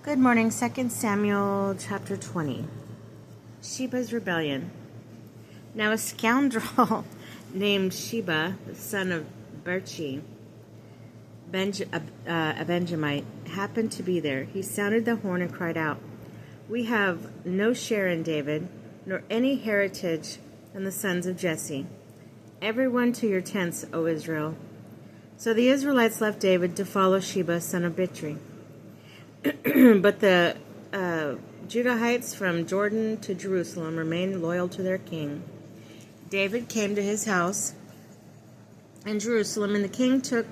Good morning, 2 Samuel chapter 20. Sheba's rebellion. Now a scoundrel named Sheba, the son of Berchi, a Benjamite, happened to be there. He sounded the horn and cried out, "We have no share in David, nor any heritage in the sons of Jesse. Everyone to your tents, O Israel." So the Israelites left David to follow Sheba, son of Bichri. But the Judahites from Jordan to Jerusalem remained loyal to their king. David came to his house in Jerusalem, and the king took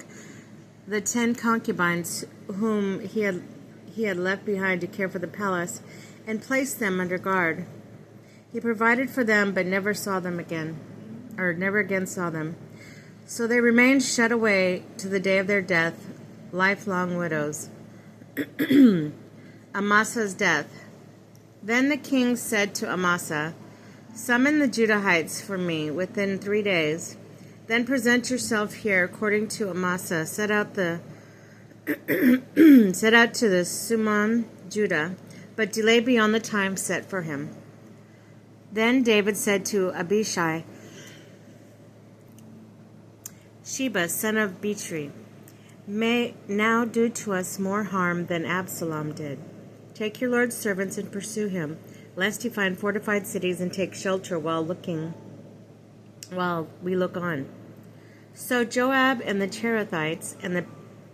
the 10 concubines whom he had left behind to care for the palace and placed them under guard. He provided for them, but never again saw them. So they remained shut away to the day of their death, lifelong widows. Amasa's death. Then the king said to Amasa, "Summon the Judahites for me within 3 days. Then present yourself here according to Amasa. Set out to the Summon, Judah, but delay beyond the time set for him." Then David said to Abishai, Sheba, son of Bichri, "May now do to us more harm than Absalom did. Take your Lord's servants and pursue him, lest he find fortified cities and take shelter while we look on." So Joab and the Cherethites and the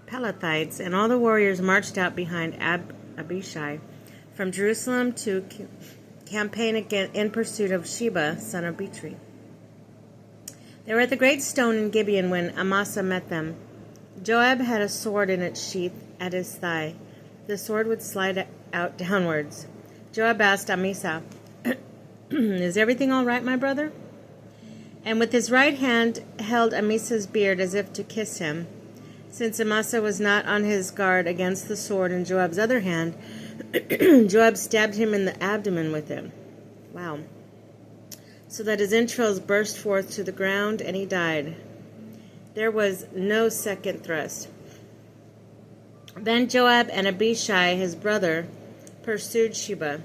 Pelethites and all the warriors marched out behind Abishai from Jerusalem to campaign again in pursuit of Sheba, son of Bichri. They were at the great stone in Gibeon when Amasa met them. Joab had a sword in its sheath at his thigh. The sword would slide out downwards. Joab asked Amasa, "Is everything all right, my brother?" And with his right hand held Amasa's beard as if to kiss him. Since Amasa was not on his guard against the sword in Joab's other hand, Joab stabbed him in the abdomen with it. Wow. So that his entrails burst forth to the ground and he died. There was no second thrust. Then Joab and Abishai, his brother, pursued Sheba,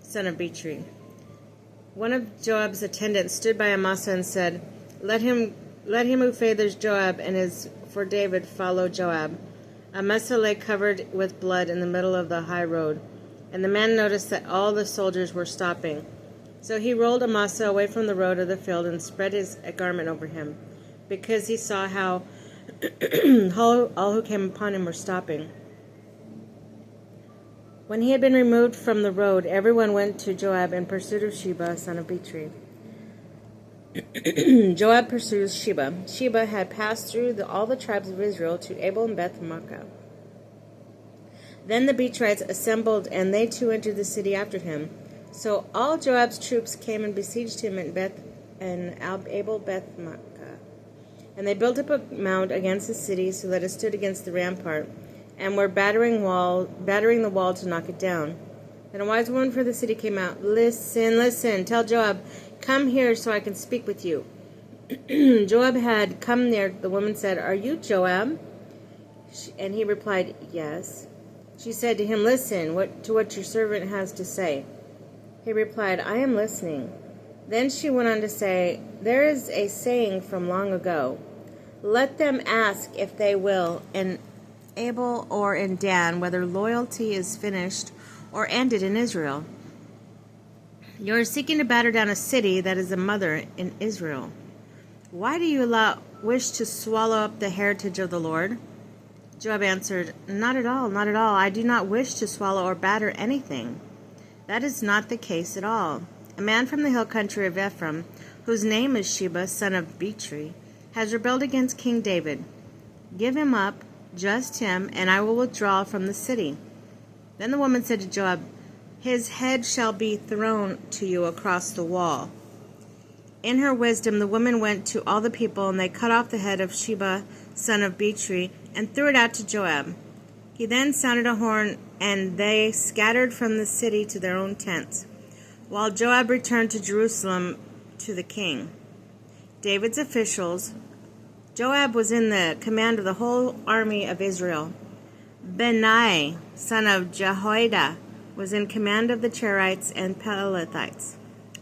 son of Bichri. One of Joab's attendants stood by Amasa and said, Let him who favors Joab and is for David follow Joab." Amasa lay covered with blood in the middle of the high road, and the man noticed that all the soldiers were stopping. So he rolled Amasa away from the road of the field and spread his garment over him, because he saw how all who came upon him were stopping. When he had been removed from the road, everyone went to Joab in pursuit of Sheba, son of Bichri. Joab pursues Sheba. Sheba had passed through all the tribes of Israel to Abel and Beth-maachah. Then the Bichrites assembled, and they too entered the city after him. So all Joab's troops came and besieged him in Abel Beth-maachah. And they built up a mount against the city so that it stood against the rampart, and were battering the wall to knock it down. Then a wise woman from the city came out. Listen, tell Joab, "Come here so I can speak with you." Joab had come near. The woman said, "Are you Joab?" And he replied, "Yes." She said to him, "Listen to what your servant has to say." He replied, "I am listening." Then she went on to say, "There is a saying from long ago, 'Let them ask if they will in Abel or in Dan, whether loyalty is finished or ended in Israel.' You are seeking to batter down a city that is a mother in Israel. Why do you wish to swallow up the heritage of the Lord?" Joab answered, Not at all. I do not wish to swallow or batter anything. That is not the case at all. A man from the hill country of Ephraim, whose name is Sheba, son of Bichri, has rebelled against King David. Give him up, just him, and I will withdraw from the city." Then the woman said to Joab, "His head shall be thrown to you across the wall." In her wisdom, the woman went to all the people, and they cut off the head of Sheba, son of Bichri, and threw it out to Joab. He then sounded a horn, and they scattered from the city to their own tents, while Joab returned to Jerusalem to the king. David's officials. Joab was in the command of the whole army of Israel. Benai, son of Jehoiada, was in command of the Cherites and Pelethites.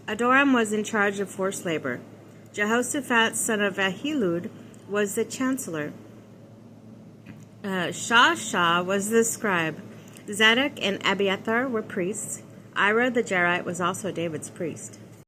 Adoram was in charge of forced labor. Jehoshaphat, son of Ahilud, was the chancellor. Shashah was the scribe. Zadok and Abiathar were priests. Ira the Jairite was also David's priest.